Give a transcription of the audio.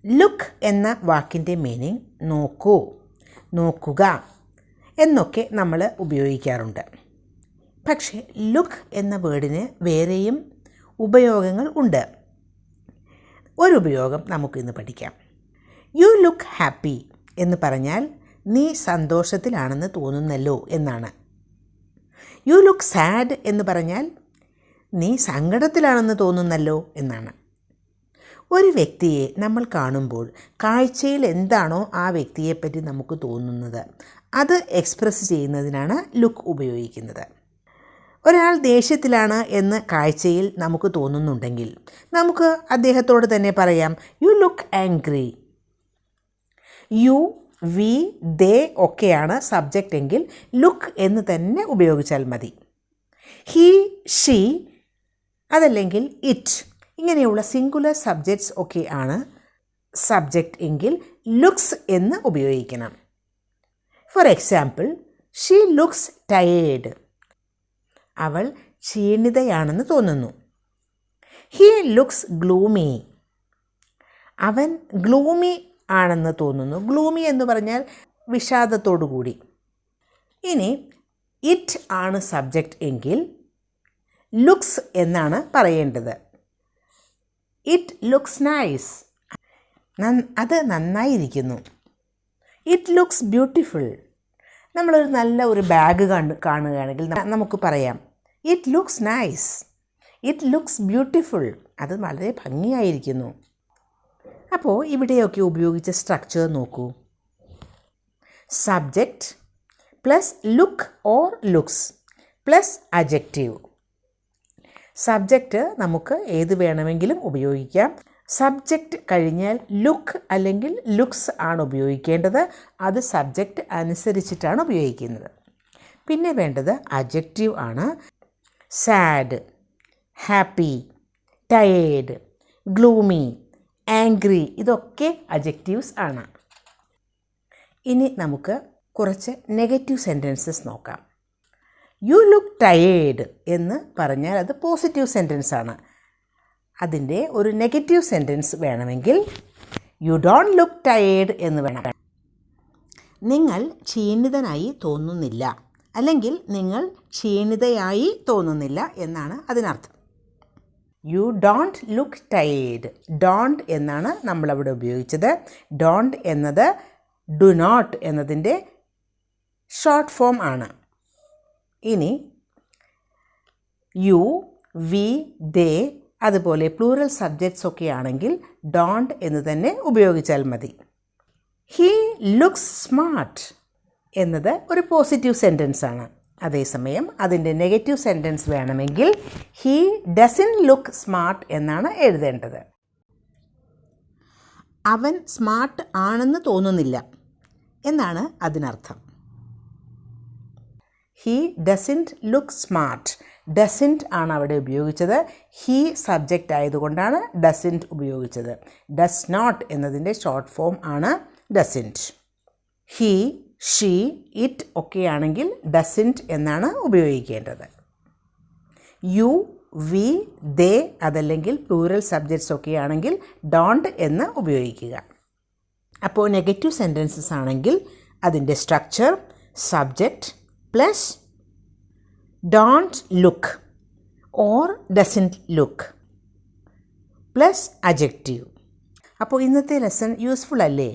Look എന്ന വാക്കിൻ്റെ meaning നോക്കൂ, നോക്കുക എന്നൊക്കെ നമ്മൾ ഉപയോഗിക്കാറുണ്ട്. പക്ഷേ ലുക്ക് എന്ന വേർഡിന് വേറെയും ഉപയോഗങ്ങൾ ഉണ്ട്. ഒരു ഉപയോഗം നമുക്കിന്ന് പഠിക്കാം. യു ലുക്ക് ഹാപ്പി എന്ന് പറഞ്ഞാൽ നീ സന്തോഷത്തിലാണെന്ന് തോന്നുന്നല്ലോ എന്നാണ്. യു ലുക്ക് സാഡ് എന്ന് പറഞ്ഞാൽ നീ സങ്കടത്തിലാണെന്ന് തോന്നുന്നല്ലോ എന്നാണ്. ഒരു വ്യക്തിയെ നമ്മൾ കാണുമ്പോൾ കാഴ്ചയിൽ എന്താണോ ആ വ്യക്തിയെപ്പറ്റി നമുക്ക് തോന്നുന്നത് അത് എക്സ്പ്രസ് ചെയ്യുന്നതിനാണ് ലുക്ക് ഉപയോഗിക്കുന്നത്. ഒരാൾ ദേഷ്യത്തിലാണ് എന്ന് കാഴ്ചയിൽ നമുക്ക് തോന്നുന്നുണ്ടെങ്കിൽ നമുക്ക് അദ്ദേഹത്തോട് തന്നെ പറയാം, you look angry. You, we, they ഒക്കെയാണ് സബ്ജക്റ്റ് എങ്കിൽ ലുക്ക് എന്ന് തന്നെ ഉപയോഗിച്ചാൽ മതി. ഹി, ഷീ അതല്ലെങ്കിൽ ഇറ്റ് ഇങ്ങനെയുള്ള സിംഗുലർ സബ്ജക്ട്സ് ഒക്കെ ആണ് സബ്ജക്റ്റ് എങ്കിൽ ലുക്സ് എന്ന് ഉപയോഗിക്കണം. For example, she looks tired. അവൾ ക്ഷീണിതയാണെന്ന് തോന്നുന്നു. He looks gloomy. അവൻ ഗ്ലൂമി ആണെന്ന് തോന്നുന്നു. ഗ്ലൂമി എന്ന് പറഞ്ഞാൽ വിഷാദത്തോടു കൂടി. ഇനി ഇറ്റ് ആണ് സബ്ജക്റ്റ് എങ്കിൽ ലുക്സ് എന്നാണ് പറയേണ്ടത്. It looks nice. അത് നന്നായിരിക്കുന്നു. It looks beautiful. നമ്മളൊരു നല്ല ഒരു ബാഗ് കാണുകയാണെങ്കിൽ നമുക്ക് പറയാം, it looks nice, it looks beautiful. അത് വളരെ ഭംഗിയായിരിക്കുന്നു. അപ്പോൾ ഇവിടെയൊക്കെ ഉപയോഗിച്ച സ്ട്രക്ചർ നോക്കൂ. Subject plus look or looks plus adjective. Subject നമുക്ക് ഏത് വേണമെങ്കിലും ഉപയോഗിക്കാം. സബ്ജക്റ്റ് കഴിഞ്ഞാൽ ലുക്ക് അല്ലെങ്കിൽ ലുക്സ് ആണ് ഉപയോഗിക്കേണ്ടത്. അത് സബ്ജക്റ്റ് അനുസരിച്ചിട്ടാണ് ഉപയോഗിക്കുന്നത്. പിന്നെ വേണ്ടത് അഡ്ജക്റ്റീവ് ആണ്. Sad, happy, tired, gloomy, angry ഇതൊക്കെ അഡ്ജക്റ്റീവ്സ് ആണ്. ഇനി നമുക്ക് കുറച്ച് നെഗറ്റീവ് സെൻറ്റൻസസ് നോക്കാം. യു ലുക്ക് ടയേർഡ് എന്ന് പറഞ്ഞാൽ അത് പോസിറ്റീവ് സെൻറ്റൻസ് ആണ്. അതിൻ്റെ ഒരു നെഗറ്റീവ് സെൻറ്റൻസ് വേണമെങ്കിൽ യു ഡോണ്ട് ലുക്ക് ടയേർഡ് എന്ന് വേണം. നിങ്ങൾ ക്ഷീണിതനായി തോന്നുന്നില്ല അല്ലെങ്കിൽ നിങ്ങൾ ക്ഷീണിതയായി തോന്നുന്നില്ല എന്നാണ് അതിനർത്ഥം. You don't look tired. Don't എന്നാണ് നമ്മളവിടെ ഉപയോഗിച്ചത്. ഡോണ്ട് എന്നത് ഡു നോട്ട് എന്നതിൻ്റെ ഷോർട്ട് ഫോം ആണ്. ഇനി യു, വി, ദേ അതുപോലെ പ്ലൂറൽ സബ്ജക്ട്സ് ഒക്കെ ആണെങ്കിൽ ഡോണ്ട് എന്ന് തന്നെ ഉപയോഗിച്ചാൽ മതി. ഹി ലുക്സ് സ്മാർട്ട് എന്നത് ഒരു പോസിറ്റീവ് സെൻറ്റൻസ് ആണ്. അതേസമയം അതിൻ്റെ നെഗറ്റീവ് സെൻറ്റൻസ് വേണമെങ്കിൽ ഹി ഡസൻറ്റ് ലുക്ക് സ്മാർട്ട് എന്നാണ് എഴുതേണ്ടത്. അവൻ സ്മാർട്ട് ആണെന്ന് തോന്നുന്നില്ല എന്നാണ് അതിനർത്ഥം. He doesn't look smart. Doesn't ആണ് അവിടെ ഉപയോഗിച്ചത്. ഹി സബ്ജക്റ്റ് ആയതുകൊണ്ടാണ് ഡസൻറ്റ് ഉപയോഗിച്ചത്. ഡസ് നോട്ട് എന്നതിൻ്റെ ഷോർട്ട് ഫോം ആണ് ഡസൻറ്റ്. ഹി, ഷീ, ഇറ്റ് ഒക്കെയാണെങ്കിൽ ഡസൻറ്റ് എന്നാണ് ഉപയോഗിക്കേണ്ടത്. യു, വി, ദേ അതല്ലെങ്കിൽ പ്ലൂറൽ സബ്ജക്ട്സ് ഒക്കെയാണെങ്കിൽ ഡോണ്ട് എന്ന് ഉപയോഗിക്കുക. അപ്പോൾ നെഗറ്റീവ് സെൻറ്റൻസസ് ആണെങ്കിൽ അതിൻ്റെ structure subject plus don't look or doesn't look plus adjective. അപ്പോൾ ഇന്നത്തെ ലെസൺ യൂസ്ഫുൾ അല്ലേ?